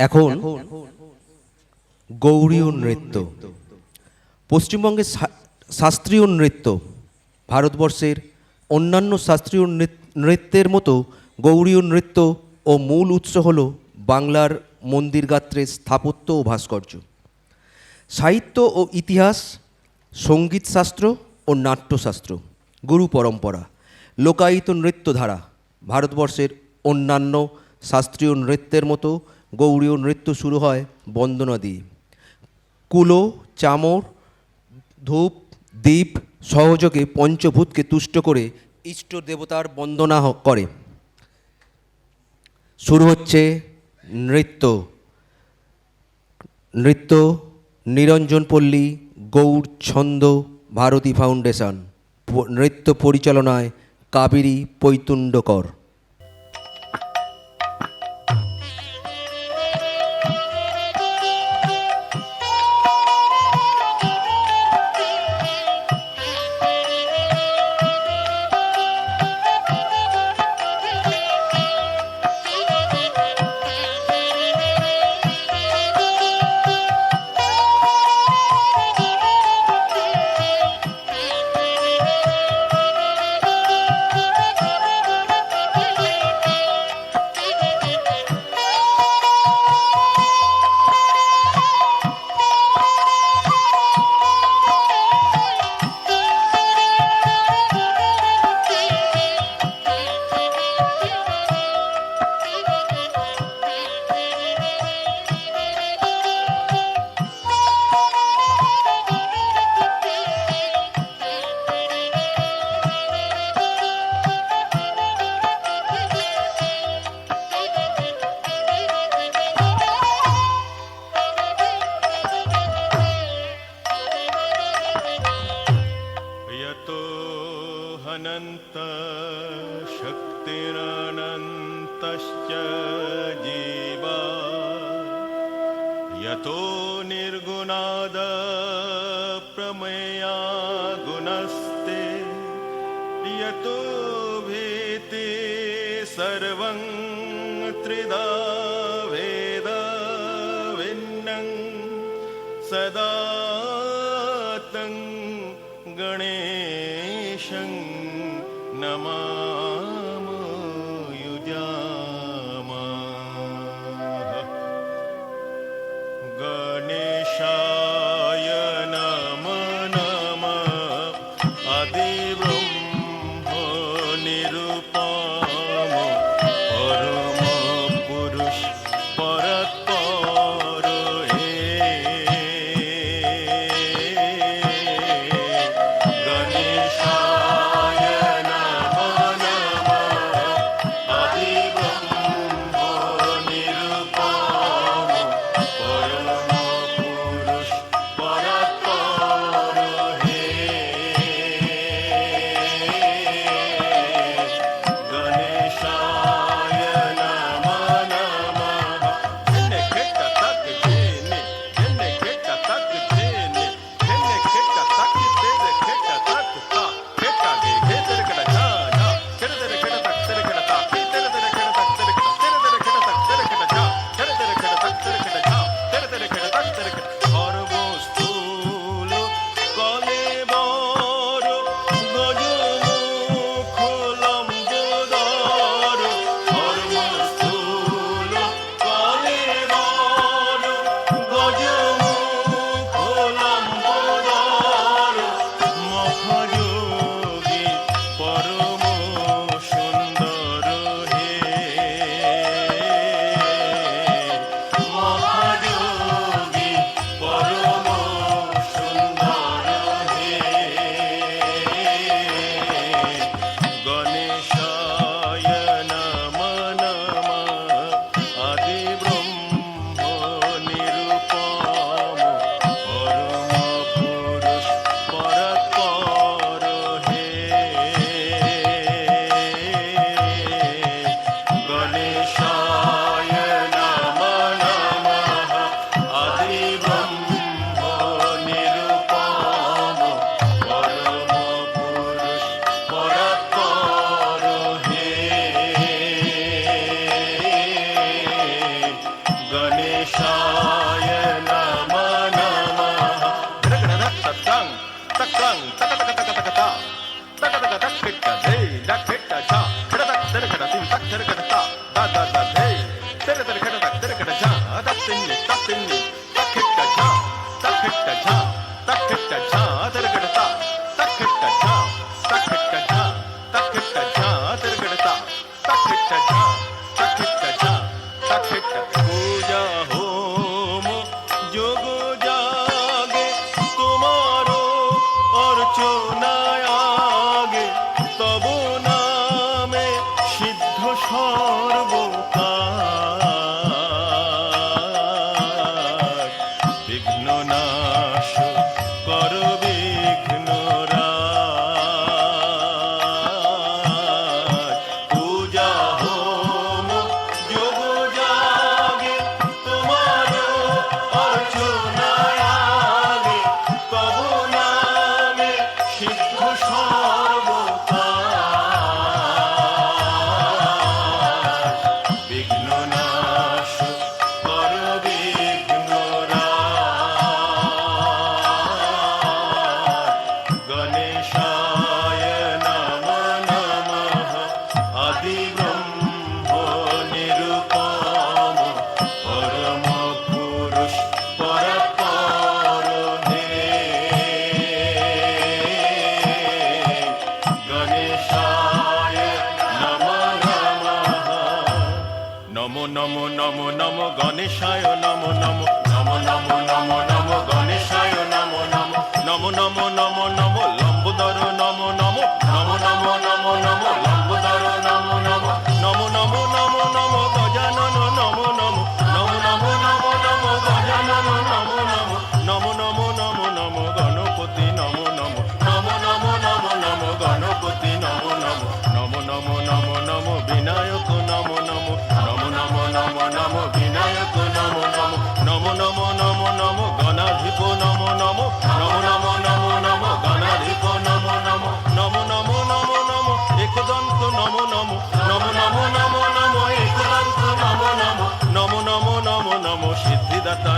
এখন গৌড়ীয় নৃত্য, পশ্চিমবঙ্গের শাস্ত্রীয় নৃত্য ভারতবর্ষের অন্যান্য শাস্ত্রীয় নৃত্যের মতো গৌড়ীয় নৃত্য ও মূল উৎস হল বাংলার মন্দির গাত্রের স্থাপত্য ও ভাস্কর্য। সাহিত্য ও ইতিহাস, সঙ্গীতশাস্ত্র ও নাট্যশাস্ত্র, গুরু পরম্পরা, লোকায়িত নৃত্যধারা। ভারতবর্ষের অন্যান্য শাস্ত্রীয় নৃত্যের মতো গৌড়ীয় নৃত্য শুরু হয় বন্দনা দিয়ে। কুলো, চামর, ধূপ, দীপ সহযোগে পঞ্চভূতকে তুষ্ট করে ইষ্ট দেবতার বন্দনা করে। শুরু হচ্ছে নৃত্য। নৃত্য নিরঞ্জন পল্লী গৌড় ছন্দ ভারতী ফাউন্ডেশন, নৃত্য পরিচালনায় কাবেরী পৈতুণ্ডকর। अनंत शक्तिरनन्तश्च जीवा यतो निर्गुणाद प्रमेया गुणस्ते यतो भेति सर्वं त्रिधा वेद भिन्नं सदा तं गणेशं नमामि युजामः। गणेशाय नमः नमः आदिब्रह्म निरुपम परम पुरुष परत्पर हे తత్తిన్ని తత్తిన్ని తక్కిట్ట ఝా తక్కిట్ట ఝా తక్కిట్ట ఝా తిరగడతా తక్కిట్ట ఝా తక్కిట్ట ఝా తక్కిట్ట ఝా తిరగడతా తక్కిట్ట ఝా తక్కిట్ట ఝా తక్కిట్ట পূজা হোম যোগ জাগে তোমারো অর্চনায় আগে তব নামে সিদ্ধ সর্বকার বিঘ্ন নাশ কর বিঘ্ন রাজ পূজা হোম যোগ জাগে তোমারো অর্চনায় আগে তব নামে সিদ্ধ সর্বকার বিঘ্ন নাশ কর বিঘ্ন রাজ গণেশায় নমো নমঃ আদি ব্রহ্ম নিরূপম পরম পুরুষ পরাৎপর হে গণেশায় নমো নমঃ নমো নমো নমো নমো গণেশায় নমো নমো নমো নমো নমো নমো গণেশায় নমো নমো নমো নমো নমো নমো লম্বোদর নমো নমো নমো নমো নমো নমো লম্বোদর নমো নমো নমো নমো নমো নমো গজানন নমো নমো নমো নমো নমো নমো গজানন নমো নমো নমো নমো নমো নমো গণপতি নমো নমো নমো নমো নমো নমো গণপতি নমো নমো নমো নমো নমো নমো বিনায়ক নমো নমো নমো নমো নমো নমো বিনায়ক নমো নমো নমো নমো নমো নমো গণাধিপ নমো নমো নমো নমো নমো নমো গণাধিপ নমো নমো নমো নমো নমো নমো একদন্ত নমো নমো নমো নমো নমো নমো একদন্ত নমো নমো নমো নমো নমো নমো সিদ্ধিদাতা